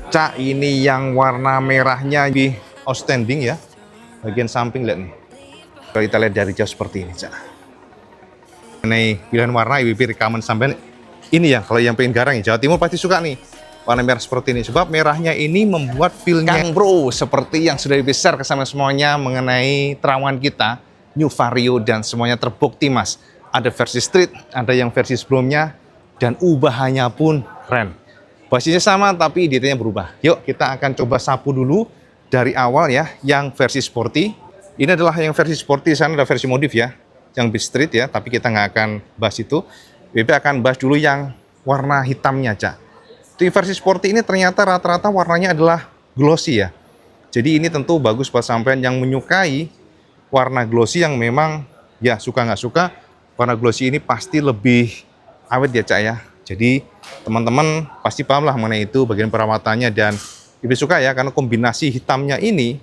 Cak, ini yang warna merahnya lebih outstanding ya. Bagian samping lihat nih. Kalau kita lihat dari jauh seperti ini, Cak. Mengenai pilihan warna, IWB rekaman sampai ini ya. Kalau yang pengen garang ya, Jawa Timur pasti suka nih. Warna merah seperti ini. Sebab merahnya ini membuat feel-nya Kang Bro, seperti yang sudah dibesar kesama semuanya mengenai terawan kita, New Vario dan semuanya terbukti mas. Ada versi street, ada yang versi sebelumnya, dan ubahannya pun keren. Basisnya sama tapi detailnya berubah. Yuk kita akan coba sapu dulu dari awal ya, yang versi sporty. Ini adalah yang versi sporty, sana ada versi modif ya, yang bit street ya, tapi kita nggak akan bahas itu. BB akan bahas dulu yang warna hitamnya, Cak. Di versi sporty ini ternyata rata-rata warnanya adalah glossy ya. Jadi ini tentu bagus buat sampean yang menyukai warna glossy, yang memang ya suka nggak suka, warna glossy ini pasti lebih awet ya, Cak ya. Jadi teman-teman pasti paham lah mengenai itu, bagian perawatannya, dan lebih suka ya karena kombinasi hitamnya ini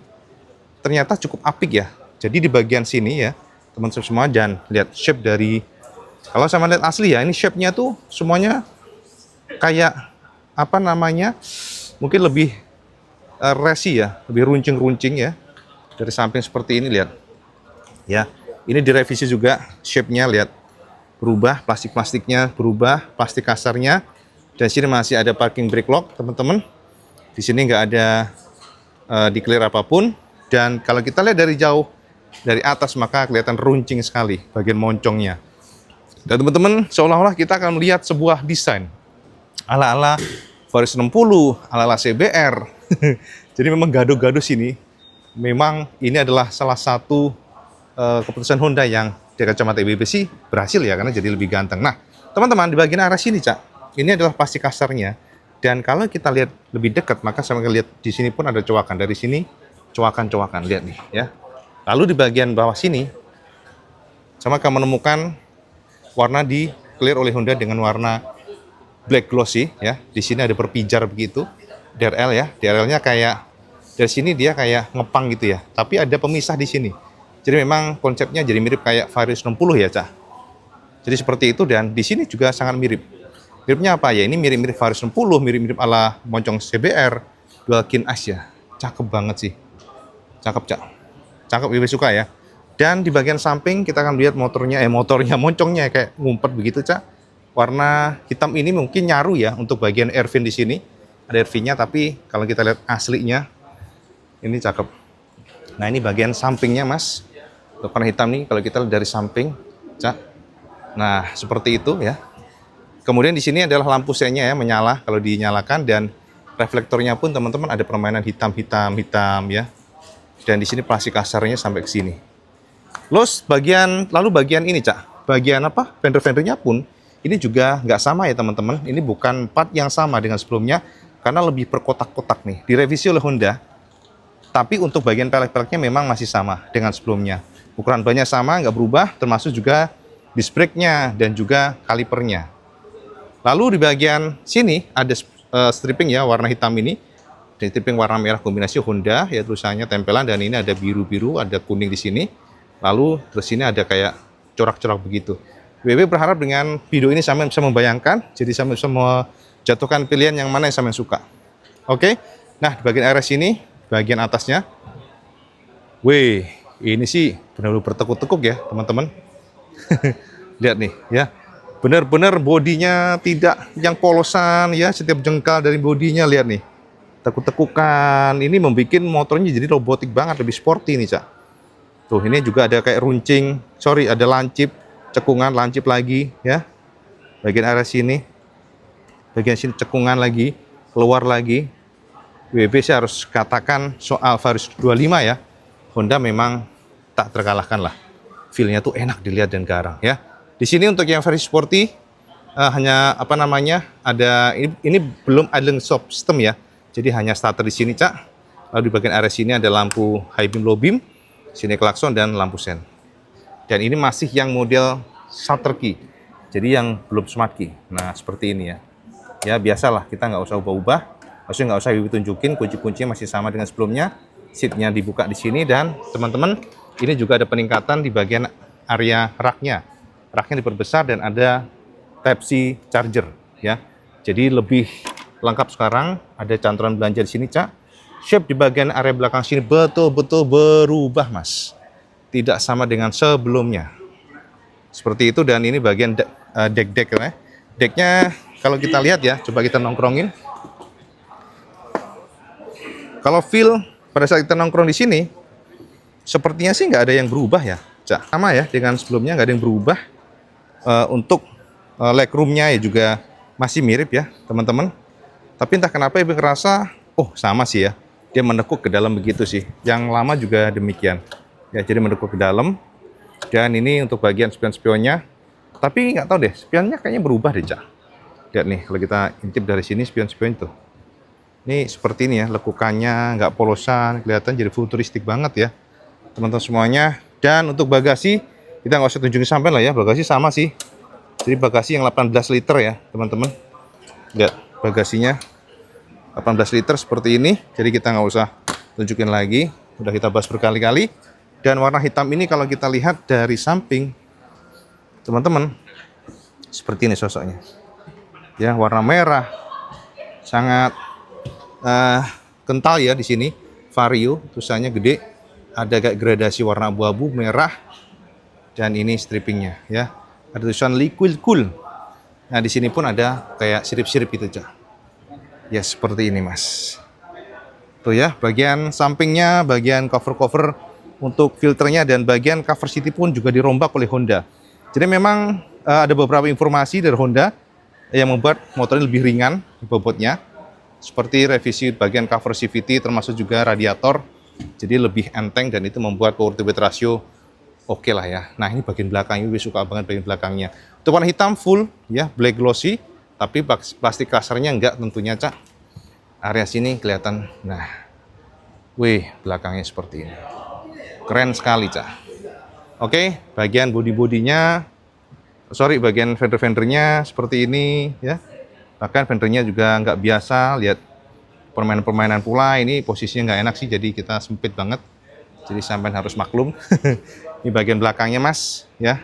ternyata cukup apik ya. Jadi di bagian sini ya teman-teman semua, dan lihat shape dari, kalau sama lihat asli ya, ini shape-nya tuh semuanya kayak apa namanya, mungkin lebih resi ya, lebih runcing-runcing ya. Dari samping seperti ini lihat ya, ini direvisi juga shape-nya, lihat berubah, plastik-plastiknya berubah, plastik kasarnya. Dan sini masih ada parking brake lock teman-teman. Di sini nggak ada declare apapun. Dan kalau kita lihat dari jauh dari atas maka kelihatan runcing sekali bagian moncongnya. Dan teman-teman, seolah-olah kita akan melihat sebuah desain ala-ala Vario 60, ala-ala CBR. Jadi memang gaduh-gaduh sini. Memang ini adalah salah satu keputusan Honda yang dari kacamata IWB sih berhasil ya, karena jadi lebih ganteng. Nah, teman-teman, di bagian arah sini, Cak, ini adalah plastik kasarnya. Dan kalau kita lihat lebih dekat, maka sama kita lihat di sini pun ada cowakan. Dari sini, cowakan-cowakan, lihat nih ya. Lalu di bagian bawah sini, sama akan menemukan warna di clear oleh Honda dengan warna black glossy ya. Di sini ada berpijar begitu, DRL ya. DRL-nya kayak dari sini dia kayak ngepang gitu ya. Tapi ada pemisah di sini. Jadi memang konsepnya jadi mirip kayak Vario 60 ya, Cak. Jadi seperti itu, dan di sini juga sangat mirip. Miripnya apa ya? Ini mirip-mirip Vario 60, mirip-mirip ala moncong CBR, dual kin as ya. Cakep banget sih. Cakep, Cak. Cakep, lebih suka ya. Dan di bagian samping kita akan lihat motornya, moncongnya kayak ngumpet begitu, Cak. Warna hitam ini mungkin nyaru ya untuk bagian air vent di sini. Ada air vent-nya, tapi kalau kita lihat aslinya ini cakep. Nah, ini bagian sampingnya, Mas. Warna hitam nih kalau kita lihat dari samping, Cak. Nah, seperti itu ya. Kemudian di sini adalah lampu senya ya, menyala kalau dinyalakan, dan reflektornya pun teman-teman ada permainan hitam ya. Dan di sini plastik kasarnya sampai ke sini. Lalu bagian ini, Cak. Bagian apa? Fender-fendernya pun ini juga nggak sama ya, teman-teman. Ini bukan part yang sama dengan sebelumnya karena lebih berkotak-kotak nih. Direvisi oleh Honda. Tapi untuk bagian pelek-peleknya memang masih sama dengan sebelumnya. Ukuran bannya sama, nggak berubah, termasuk juga disc brake-nya dan juga kalipernya. Lalu di bagian sini ada stripping ya, warna hitam ini. Dan stripping warna merah kombinasi Honda, ya tulisannya tempelan, dan ini ada biru-biru, ada kuning di sini. Lalu terus sini ada kayak corak-corak begitu. WB berharap dengan video ini sampean bisa membayangkan, jadi sampean bisa menjatuhkan pilihan yang mana yang sampean suka. Oke, nah di bagian RS ini, bagian atasnya, wih, ini sih benar-benar bertekuk-tekuk ya teman-teman. Lihat nih ya, benar-benar bodinya tidak yang polosan ya, setiap jengkal dari bodinya lihat nih, tekuk-tekukan. Ini membuat motornya jadi robotik banget, lebih sporty nih, Cak. Tuh, ini juga ada kayak runcing, ada lancip, cekungan, lancip lagi ya. Bagian area sini, bagian sini cekungan lagi, keluar lagi. WB sih harus katakan soal Vario 25 ya, Honda memang tak terkalahkan lah. Feel-nya tuh enak dilihat dan garang ya. Di sini untuk yang versi sporty hanya apa namanya, ada ini belum idling stop system ya. Jadi hanya starter di sini, Cak. Lalu di bagian area sini ada lampu high beam, low beam, sini klakson dan lampu sen. Dan ini masih yang model shutter key, jadi yang belum smart key. Nah seperti ini ya. Ya biasalah, kita nggak usah ubah-ubah. Maksudnya nggak usah tunjukin, kunci-kuncinya masih sama dengan sebelumnya. Seatnya dibuka di sini, dan teman-teman ini juga ada peningkatan di bagian area raknya. Raknya diperbesar dan ada Type-C charger ya. Jadi lebih lengkap sekarang. Ada cantolan belanja di sini, Cak. Shape di bagian area belakang sini betul-betul berubah, Mas. Tidak sama dengan sebelumnya. Seperti itu, dan ini bagian deck-deck ya. Decknya kalau kita lihat ya, coba kita nongkrongin. Kalau feel pada saat kita nongkrong di sini, sepertinya sih nggak ada yang berubah ya, Cak. Sama ya dengan sebelumnya, nggak ada yang berubah. Untuk legroomnya ya juga masih mirip ya, teman-teman. Tapi entah kenapa Ibu ngerasa, oh sama sih ya, dia menekuk ke dalam begitu sih. Yang lama juga demikian. Ya, jadi menekuk ke dalam. Dan ini untuk bagian spion-spionnya. Tapi nggak tahu deh, spionnya kayaknya berubah deh, Cak. Lihat nih, kalau kita intip dari sini spion-spion itu. Ini seperti ini ya, lekukannya nggak polosan, kelihatan jadi futuristik banget ya, teman-teman semuanya. Dan untuk bagasi, kita nggak usah tunjukin sampai lah ya, bagasi sama sih. Jadi bagasi yang 18 liter ya, teman-teman. Lihat, bagasinya 18 liter seperti ini, jadi kita nggak usah tunjukin lagi, udah kita bahas berkali-kali. Dan warna hitam ini kalau kita lihat dari samping, teman-teman, seperti ini sosoknya. Ya, warna merah, sangat kental ya di sini. Vario, tulisannya gede, ada kayak gradasi warna abu-abu, merah, dan ini strippingnya ya. Ada tulisan liquid cool. Nah di sini pun ada kayak sirip-sirip gitu, Cak. Ya seperti ini, Mas. Tuh ya, bagian sampingnya, bagian cover-cover untuk filternya, dan bagian cover seat pun juga dirombak oleh Honda. Jadi memang ada beberapa informasi dari Honda yang membuat motornya lebih ringan bobotnya. Seperti revisi bagian cover CVT termasuk juga radiator, jadi lebih enteng, dan itu membuat power to weight ratio oke lah ya. Nah ini bagian belakangnya, gue suka banget bagian belakangnya. Untuk warna hitam full ya, black glossy, tapi plastik kasarnya enggak tentunya, Cak. Area sini kelihatan, nah, wih, belakangnya seperti ini. Keren sekali, Cak. Oke, bagian body-bodinya, bagian fender-fendernya seperti ini ya. Bahkan fendernya juga nggak biasa, lihat permainan-permainan pula. Ini posisinya nggak enak sih, jadi kita sempit banget. Jadi sampai harus maklum. Ini bagian belakangnya, Mas. Ya.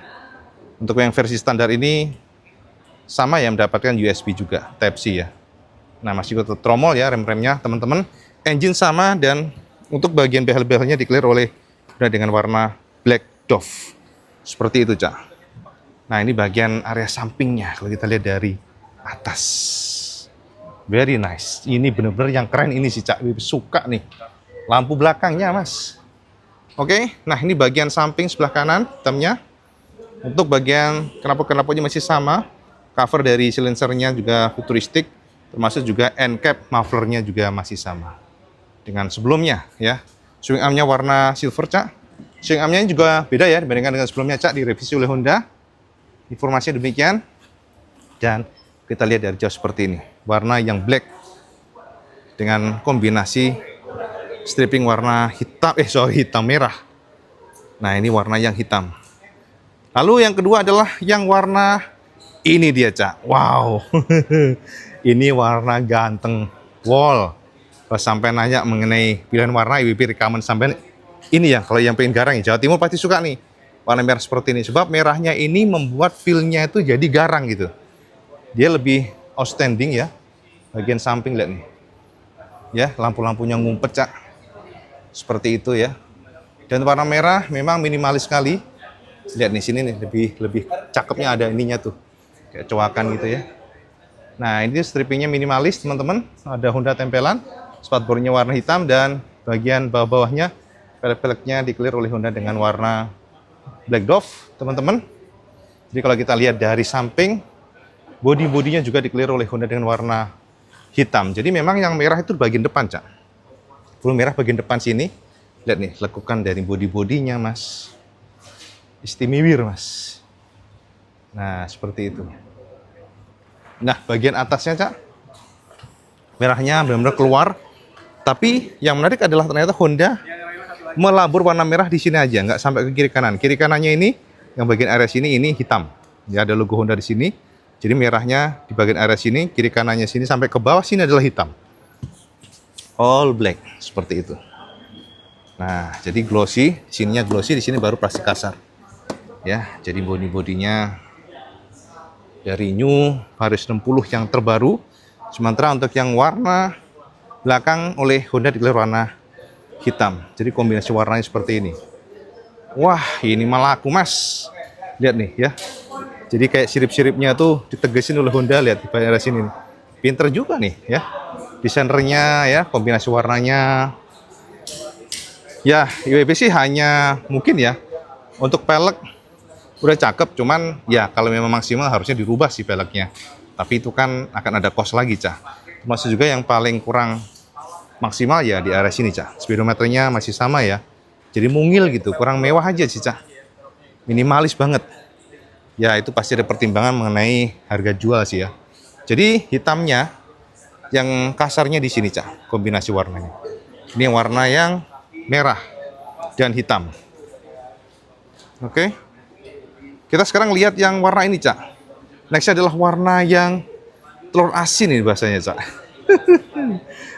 Untuk yang versi standar ini sama ya, mendapatkan USB juga, Type-C ya. Nah masih ikut tromol ya, rem-remnya teman-teman. Engine sama, dan untuk bagian behel-behelnya declare oleh dengan warna Black Dove. Seperti itu, Cak. Nah ini bagian area sampingnya kalau kita lihat dari atas. Very nice. Ini bener-bener yang keren ini sih, Cak. Suka nih. Lampu belakangnya, Mas. Oke, nah ini bagian samping sebelah kanan hitamnya. Untuk bagian knalpot-knalpotnya masih sama. Cover dari silencernya juga futuristik. Termasuk juga end cap mufflernya juga masih sama dengan sebelumnya ya. Swing armnya warna silver, Cak. Swing armnya juga beda ya dibandingkan dengan sebelumnya, Cak, direvisi oleh Honda. Informasinya demikian. Dan kita lihat dari jauh seperti ini, warna yang black dengan kombinasi stripping warna hitam, hitam merah. Nah ini warna yang hitam. Lalu yang kedua adalah yang warna ini dia, Cak. Wow, ini warna ganteng wall. Kalau sampai nanya mengenai pilihan warna, IWP rekaman sampai ini ya. Kalau yang pengen garang ya, Jawa Timur pasti suka nih warna merah seperti ini. Sebab merahnya ini membuat feel-nya itu jadi garang gitu. Dia lebih outstanding ya. Bagian samping lihat nih. Ya, lampu-lampunya ngumpet, Cak. Seperti itu ya. Dan warna merah memang minimalis sekali. Lihat nih sini nih, lebih cakepnya ada ininya tuh. Kayak coakan gitu ya. Nah, ini strippingnya minimalis, teman-teman. Ada Honda tempelan, spatbornya warna hitam, dan bagian bawah-bawahnya velg-velgnya declare oleh Honda dengan warna Black Dove, teman-teman. Jadi kalau kita lihat dari samping, body-bodinya juga declare oleh Honda dengan warna hitam. Jadi memang yang merah itu bagian depan, Cak. Full merah bagian depan sini. Lihat nih, lekukan dari body-bodinya, Mas. Istimewir, Mas. Nah, seperti itu. Nah, bagian atasnya, Cak, merahnya benar-benar keluar. Tapi yang menarik adalah ternyata Honda melabur warna merah di sini aja, nggak sampai ke kiri kanan. Kiri kanannya ini, yang bagian area sini ini hitam. Ya, ada logo Honda di sini. Jadi merahnya di bagian area sini, kiri kanannya sini, sampai ke bawah sini adalah hitam. All black, seperti itu. Nah, jadi glossy, sininya glossy, di sini baru plastik kasar. Ya, jadi body-bodinya dari New Vario 60 yang terbaru. Sementara untuk yang warna belakang oleh Honda dikasih warna hitam. Jadi kombinasi warnanya seperti ini. Wah, ini malah laku mas. Lihat nih ya. Jadi kayak sirip-siripnya tuh ditegesin oleh Honda. Lihat di bagian sini. Pinter juga nih ya. Desainernya ya, kombinasi warnanya. Ya, IWB sih hanya mungkin ya. Untuk pelek udah cakep. Cuman ya kalau memang maksimal harusnya dirubah sih peleknya. Tapi itu kan akan ada cost lagi, Cah. Termasuk juga yang paling kurang maksimal ya di area sini, Cak. Speedometernya masih sama ya. Jadi mungil gitu, kurang mewah aja sih, Cak. Minimalis banget. Ya, itu pasti ada pertimbangan mengenai harga jual sih ya. Jadi hitamnya yang kasarnya di sini, Cak, kombinasi warnanya. Ini warna yang merah dan hitam. Oke. Kita sekarang lihat yang warna ini, Cak. Nextnya adalah warna yang telur asin ini bahasanya, Cak.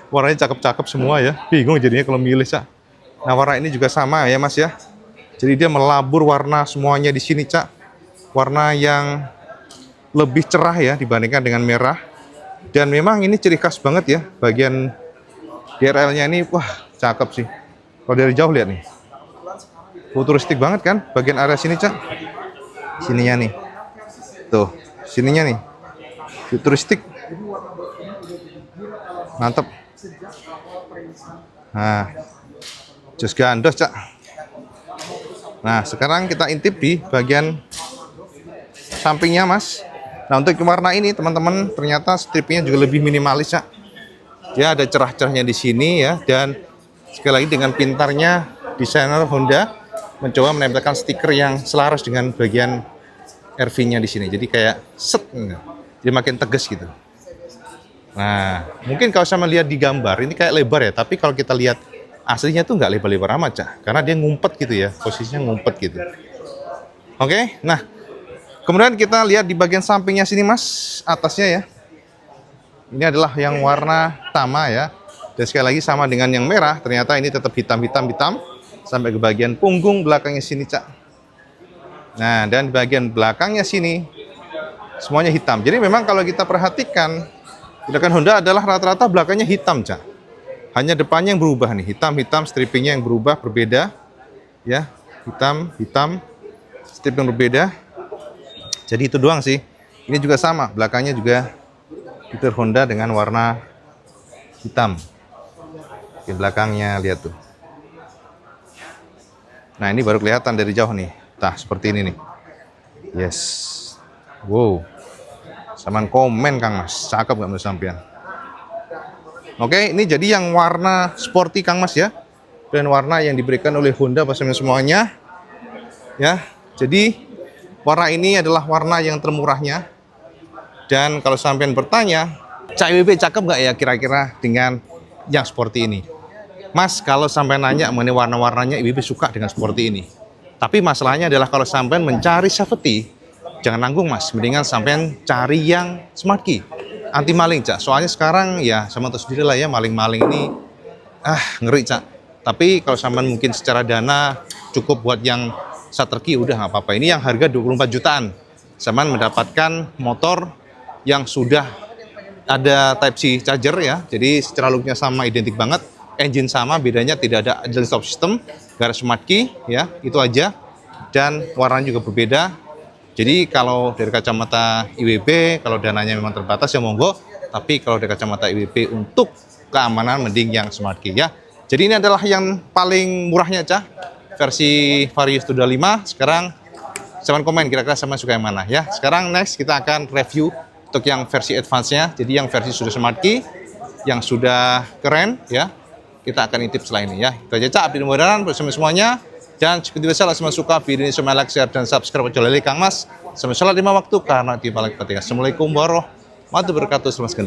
Warnanya cakep-cakep semua ya. Bingung jadinya kalau milih, Cak. Nah, warna ini juga sama ya, Mas ya. Jadi dia melabur warna semuanya di sini, Cak. Warna yang lebih cerah ya dibandingkan dengan merah. Dan memang ini ciri khas banget ya. Bagian DRL-nya ini, wah, cakep sih. Kalau dari jauh lihat nih. Futuristik banget kan bagian area sini, Cak. Sininya nih. Tuh, sininya nih. Futuristik. Mantep. Nah, just gandos, Cak. Nah, sekarang kita intip di bagian sampingnya, Mas. Nah, untuk warna ini, teman-teman, ternyata stripnya juga lebih minimalis, Cak. Dia ada cerah-cerahnya di sini ya, dan sekali lagi dengan pintarnya desainer Honda mencoba menempelkan stiker yang selaras dengan bagian RV-nya di sini. Jadi kayak set, jadi makin tegas gitu. Nah, mungkin kalau sama lihat di gambar ini kayak lebar ya, tapi kalau kita lihat aslinya tuh nggak lebar-lebar amat, Cak. Karena dia ngumpet gitu ya, posisinya ngumpet gitu. Oke, nah kemudian kita lihat di bagian sampingnya sini, Mas, atasnya ya. Ini adalah yang warna sama ya. Dan sekali lagi sama dengan yang merah, ternyata ini tetap hitam sampai ke bagian punggung belakangnya sini, Cak. Nah, dan di bagian belakangnya sini semuanya hitam. Jadi memang kalau kita perhatikan, tindakan Honda adalah rata-rata belakangnya hitam, Cak. Hanya depannya yang berubah nih, hitam, strippingnya yang berubah, berbeda. Ya, hitam, strip yang berbeda. Jadi itu doang sih. Ini juga sama, belakangnya juga fitur Honda dengan warna hitam. Di belakangnya, lihat tuh. Nah, ini baru kelihatan dari jauh nih. Nah, seperti ini nih. Yes. Wow. Saman komen, Kang Mas. Cakep nggak menurut sampean? Oke, ini jadi yang warna sporty, Kang Mas ya. Dan warna yang diberikan oleh Honda pastinya semuanya. Ya, jadi warna ini adalah warna yang termurahnya. Dan kalau sampean bertanya, Cak IWB cakep nggak ya kira-kira dengan yang sporty ini? Mas, kalau sampean nanya mengenai warna-warnanya, IWB suka dengan sporty ini. Tapi masalahnya adalah kalau sampean mencari safety, jangan nanggung, Mas. Mendingan sampean cari yang smart key, anti maling, Cak. Soalnya sekarang ya sama tahu sendiri lah ya, maling-maling ini ngeri, Cak. Tapi kalau sampean mungkin secara dana cukup buat yang starter key, udah nggak apa-apa. Ini yang harga 24 jutaan. Sampean mendapatkan motor yang sudah ada Type C charger ya. Jadi secara looknya sama, identik banget. Engine sama, bedanya tidak ada idle stop system, garis smart key ya, itu aja. Dan warnanya juga berbeda. Jadi kalau dari kacamata IWB, kalau dananya memang terbatas ya monggo. Tapi kalau dari kacamata IWB untuk keamanan mending yang smart key ya. Jadi ini adalah yang paling murahnya, Cah. Versi Vario Studio 5. Sekarang sama komen kira-kira sama suka yang mana ya. Sekarang next kita akan review untuk yang versi advance-nya. Jadi yang versi sudah smart key, yang sudah keren ya. Kita akan intip setelah ini ya. Itu aja, Cak, update modern bersama semuanya. Dan seperti biasa, kalau suka video ini, semua like, share, dan subscribe channel Kang Mas. Sampai sholat 5 waktu karena di balik penting. Assalamualaikum warahmatullahi wabarakatuh. Selamat